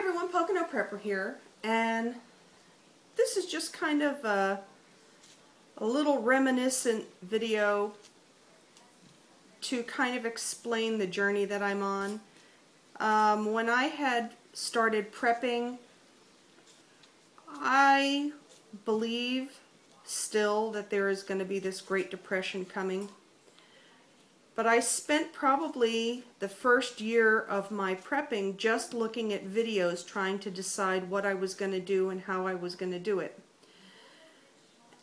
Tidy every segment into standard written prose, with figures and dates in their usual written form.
everyone, Pocono Prepper here, and this is just kind of a little reminiscent video to kind of explain the journey that I'm on. When I had started prepping, I believe still that there is going to be this Great Depression coming. But I spent probably the first year of my prepping just looking at videos trying to decide what I was going to do and how I was going to do it.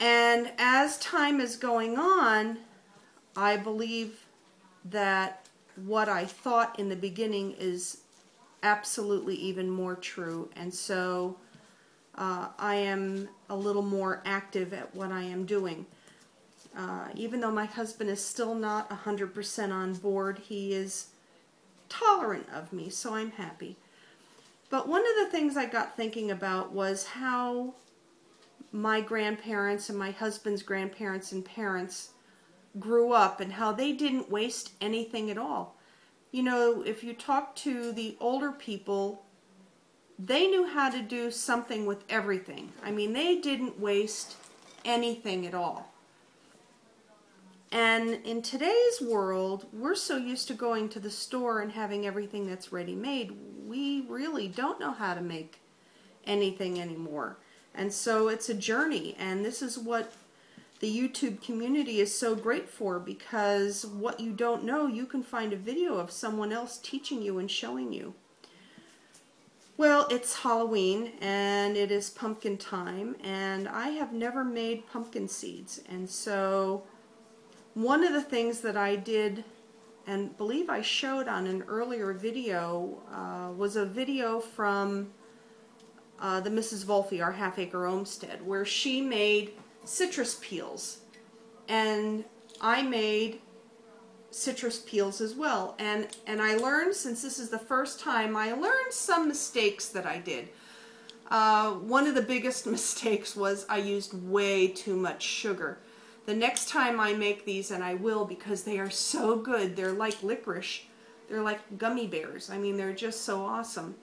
And as time is going on, I believe that what I thought in the beginning is absolutely even more true. And so I am a little more active at what I am doing. Even though my husband is still not 100% on board, he is tolerant of me, so I'm happy. But one of the things I got thinking about was how my grandparents and my husband's grandparents and parents grew up and how they didn't waste anything at all. You know, if you talk to the older people, they knew how to do something with everything. I mean, they didn't waste anything at all. And in today's world, we're so used to going to the store and having everything that's ready-made, we really don't know how to make anything anymore. And so it's a journey, and this is what the YouTube community is so great for, because what you don't know, you can find a video of someone else teaching you and showing you. Well, it's Halloween, and it is pumpkin time, and I have never made pumpkin seeds, and so one of the things that I did, and believe I showed on an earlier video, was a video from the Mrs. Volfe, our half-acre homestead, where she made citrus peels. And I made citrus peels as well. And I learned, since this is the first time, I learned some mistakes that I did. One of the biggest mistakes was I used way too much sugar. The next time I make these, and I will because they are so good, they're like licorice, they're like gummy bears. I mean, they're just so awesome.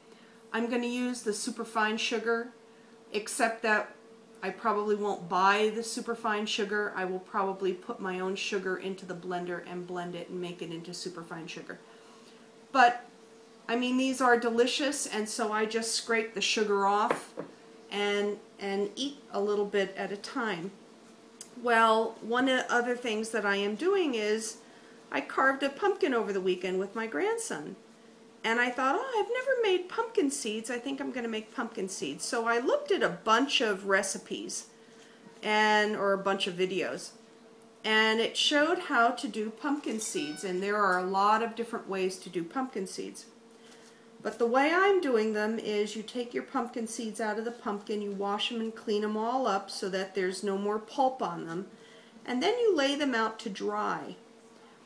I'm going to use the superfine sugar, except that I probably won't buy the superfine sugar. I will probably put my own sugar into the blender and blend it and make it into superfine sugar. But, I mean, these are delicious, and so I just scrape the sugar off and eat a little bit at a time. Well, one of the other things that I am doing is I carved a pumpkin over the weekend with my grandson. And I thought, oh, I've never made pumpkin seeds. I think I'm going to make pumpkin seeds. So I looked at a bunch of recipes or a bunch of videos. And it showed how to do pumpkin seeds. And there are a lot of different ways to do pumpkin seeds. But the way I'm doing them is you take your pumpkin seeds out of the pumpkin, you wash them and clean them all up so that there's no more pulp on them, and then you lay them out to dry.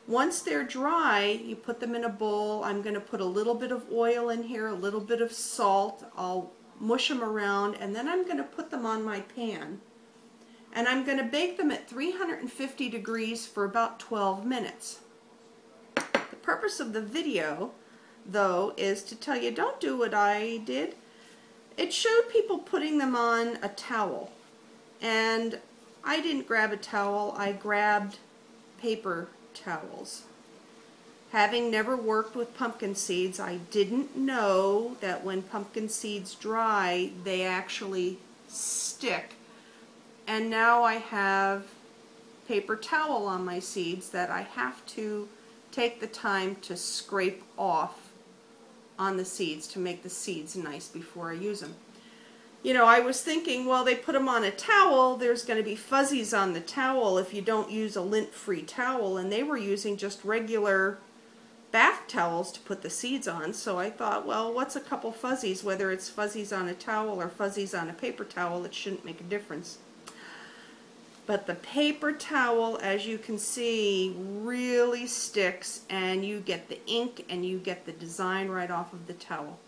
Once they're dry, you put them in a bowl. I'm going to put a little bit of oil in here, a little bit of salt. I'll mush them around, and then I'm going to put them on my pan. And I'm going to bake them at 350 degrees for about 12 minutes. The purpose of the video, though, is to tell you, don't do what I did. It showed people putting them on a towel, and I didn't grab a towel. I grabbed paper towels. Having never worked with pumpkin seeds, I didn't know that when pumpkin seeds dry, they actually stick. And now I have paper towel on my seeds that I have to take the time to scrape off on the seeds to make the seeds nice before I use them. You know, I was thinking, well, they put them on a towel, there's going to be fuzzies on the towel if you don't use a lint-free towel, and they were using just regular bath towels to put the seeds on, so I thought, well, what's a couple fuzzies? Whether it's fuzzies on a towel or fuzzies on a paper towel, it shouldn't make a difference. But the paper towel, as you can see, really sticks, and you get the ink and you get the design right off of the towel.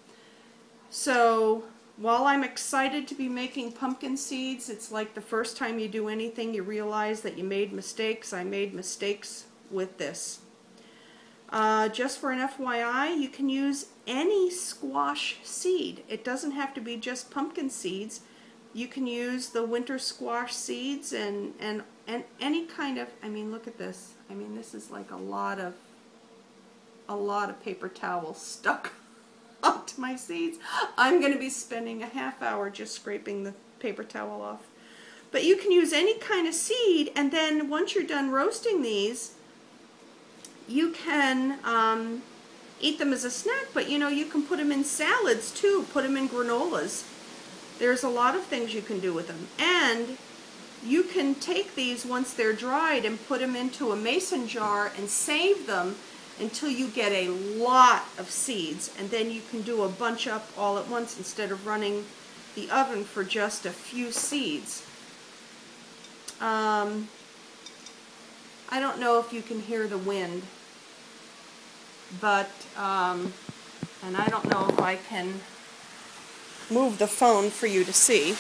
So while I'm excited to be making pumpkin seeds, it's like the first time you do anything, you realize that you made mistakes. I made mistakes with this. Just for an FYI, you can use any squash seed. It doesn't have to be just pumpkin seeds. You can use the winter squash seeds and any kind of, I mean, look at this. I mean, this is like a lot of paper towel stuck onto my seeds. I'm going to be spending a half hour just scraping the paper towel off. But you can use any kind of seed, and then once you're done roasting these, you can eat them as a snack, but you know, you can put them in salads too, put them in granolas. There's a lot of things you can do with them. And you can take these once they're dried and put them into a mason jar and save them until you get a lot of seeds, and then you can do a bunch up all at once instead of running the oven for just a few seeds. I don't know if you can hear the wind, but and I don't know if I can move the phone for you to see.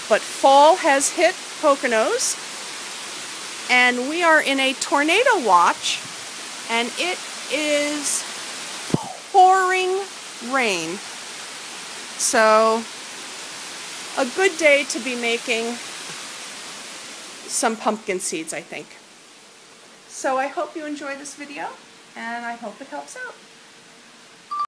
But fall has hit Poconos, and we are in a tornado watch, and it is pouring rain. So, a good day to be making some pumpkin seeds, I think. So I hope you enjoy this video, and I hope it helps out.